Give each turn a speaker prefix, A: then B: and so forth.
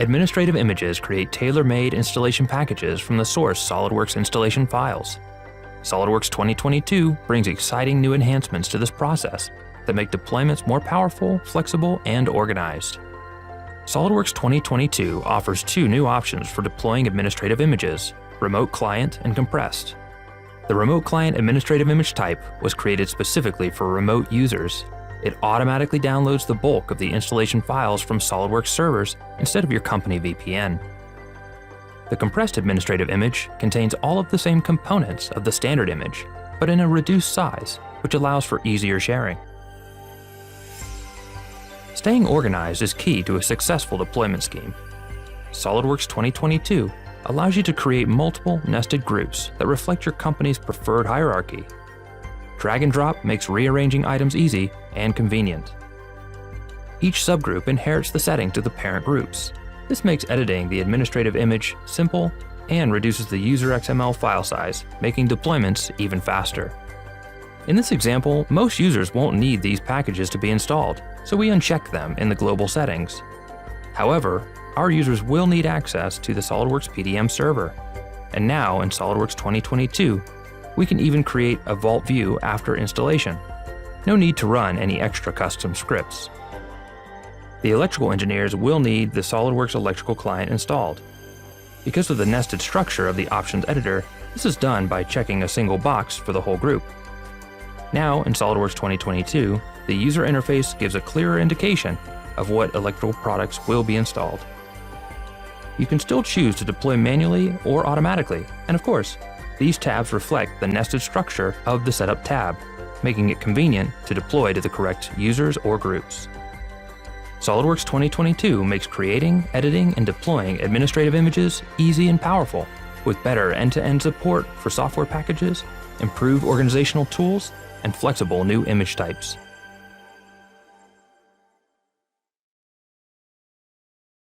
A: Administrative images create tailor-made installation packages from the source SOLIDWORKS installation files. SOLIDWORKS 2022 brings exciting new enhancements to this process that make deployments more powerful, flexible, and organized. SOLIDWORKS 2022 offers two new options for deploying administrative images: Remote Client and Compressed. The Remote Client administrative image type was created specifically for remote users. It automatically downloads the bulk of the installation files from SOLIDWORKS servers instead of your company VPN. The compressed administrative image contains all of the same components of the standard image, but in a reduced size, which allows for easier sharing. Staying organized is key to a successful deployment scheme. SOLIDWORKS 2022 allows you to create multiple nested groups that reflect your company's preferred hierarchy. Drag and drop makes rearranging items easy and convenient. Each subgroup inherits the setting to the parent groups. This makes editing the administrative image simple and reduces the user XML file size, making deployments even faster. In this example, most users won't need these packages to be installed, so we uncheck them in the global settings. However, our users will need access to the SOLIDWORKS PDM server. And now in SOLIDWORKS 2022, we can even create a vault view after installation. No need to run any extra custom scripts. The electrical engineers will need the SOLIDWORKS electrical client installed. Because of the nested structure of the options editor, this is done by checking a single box for the whole group. Now in SOLIDWORKS 2022, the user interface gives a clearer indication of what electrical products will be installed. You can still choose to deploy manually or automatically, and of course, these tabs reflect the nested structure of the Setup tab, making it convenient to deploy to the correct users or groups. SOLIDWORKS 2022 makes creating, editing, and deploying administrative images easy and powerful, with better end-to-end support for software packages, improved organizational tools, and flexible new image types.